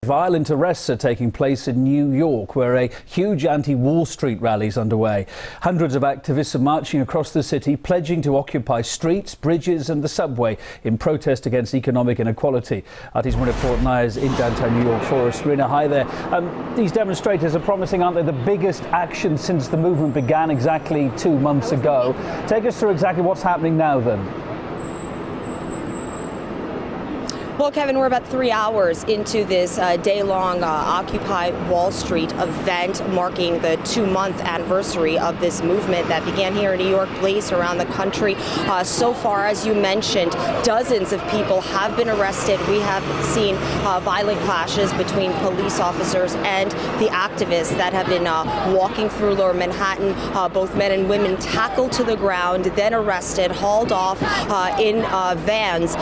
Violent arrests are taking place in New York, where a huge anti-Wall Street rally is underway. Hundreds of activists are marching across the city, pledging to occupy streets, bridges and the subway in protest against economic inequality. RT's Marina Portnaya is in downtown New York for us. Marina, hi there. These demonstrators are promising, aren't they, the biggest action since the movement began exactly 2 months ago. Take us through exactly what's happening now, then. Well, Kevin, we're about 3 hours into this day-long Occupy Wall Street event marking the 2-month anniversary of this movement that began here in New York, blazed around the country. So far, as you mentioned, dozens of people have been arrested. We have seen violent clashes between police officers and the activists that have been walking through Lower Manhattan. Both men and women tackled to the ground, then arrested, hauled off in vans.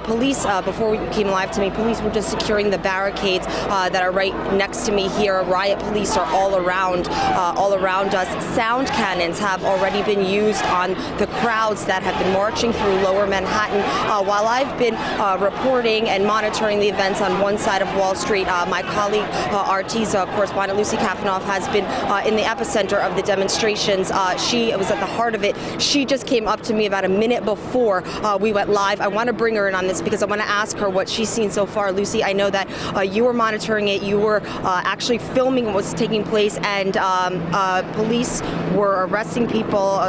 Police, before we came live to me, police were just securing the barricades that are right next to me here. Riot police are all around us. Sound cannons have already been used on the crowds that have been marching through Lower Manhattan. While I've been reporting and monitoring the events on one side of Wall Street, my colleague, RT's correspondent Lucy Kafanoff, has been in the epicenter of the demonstrations. She was at the heart of it. She just came up to me about a minute before we went live. I want to bring her in on this because I want to ask her what she's seen so far. Lucy, I know that you were monitoring it. You were actually filming what was taking place, and police were arresting people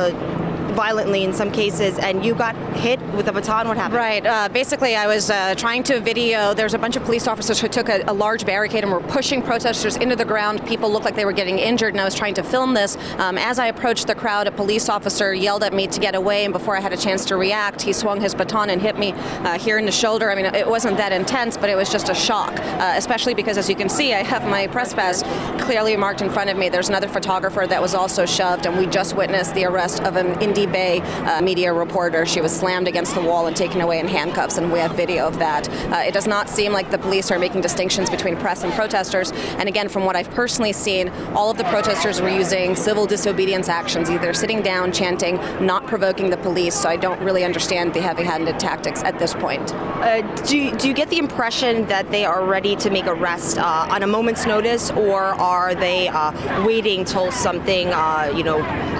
violently in some cases, and you got hit with a baton. What happened? Right. Basically, I was trying to video. There's a bunch of police officers who took a large barricade and were pushing protesters into the ground. People looked like they were getting injured, and I was trying to film this. As I approached the crowd, a police officer yelled at me to get away, and before I had a chance to react, he swung his baton and hit me here in the shoulder. I mean, it wasn't that intense, but it was just a shock, especially because, as you can see, I have my press pass clearly marked in front of me. There's another photographer that was also shoved, and we just witnessed the arrest of an Indy Bay media reporter. She was slammed against the wall and taken away in handcuffs, and we have video of that. It does not seem like the police are making distinctions between press and protesters. And again, from what I've personally seen, all of the protesters were using civil disobedience actions, either sitting down, chanting, not provoking the police. So I don't really understand the heavy-handed tactics at this point. Do you get the impression that they are ready to make arrests on a moment's notice, or are they waiting till something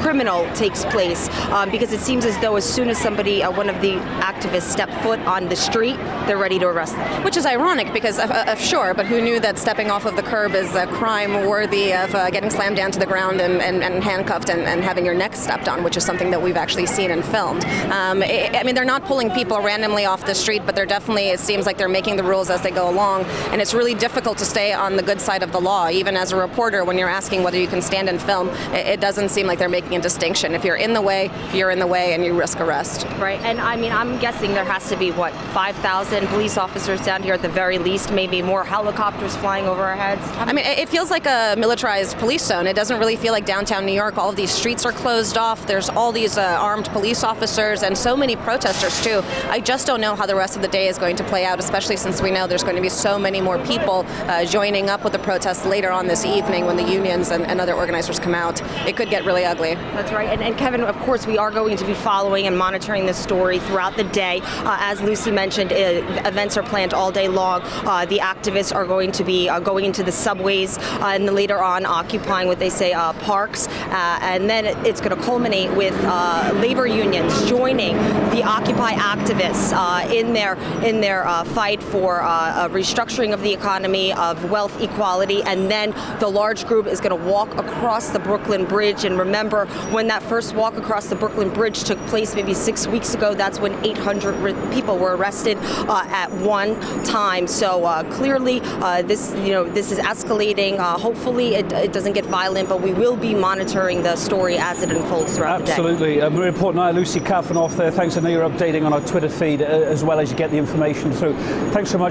criminal takes place? Because it seems as though as soon as somebody, one of the activists, step foot on the street, they're ready to arrest them. Which is ironic because, sure, but who knew that stepping off of the curb is a crime worthy of getting slammed down to the ground and handcuffed and having your neck stepped on, which is something that we've actually seen and filmed. I mean, they're not pulling people randomly off the street, but they're definitely, it seems like they're making the rules as they go along, and it's really difficult to stay on the good side of the law. Even as a reporter, when you're asking whether you can stand and film, it doesn't seem like they're making a distinction. If you're in the way, you're in the way and you risk arrest. Right, and I mean, I'm guessing there has to be, what, 5,000 police officers down here at the very least, maybe more helicopters flying over our heads? I mean, it feels like a militarized police zone. It doesn't really feel like downtown New York. All of these streets are closed off. There's all these armed police officers and so many protesters too. I just don't know how the rest of the day is going to play out, especially since we know there's going to be so many more people joining up with the protests later on this evening when the unions and other organizers come out. It could get really ugly. That's right, and Kevin, of course, we are going to be following and monitoring this story throughout the day. As Lucy mentioned, events are planned all day long. The activists are going to be going into the subways and then later on occupying what they say parks, and then it's going to culminate with labor unions joining the Occupy activists in their fight for restructuring of the economy, of wealth equality, and then the large group is going to walk across the Brooklyn Bridge. And remember, when that first walk across the Brooklyn Bridge took place maybe 6 weeks ago, that's when 800 people were arrested at one time. So clearly this is escalating. Hopefully it doesn't get violent, but we will be monitoring the story as it unfolds throughout the day. Absolutely. Marina Portnaya, Lucy Kafanoff there. Thanks. I know you're updating on our Twitter feed as well as you get the information through. Thanks so much.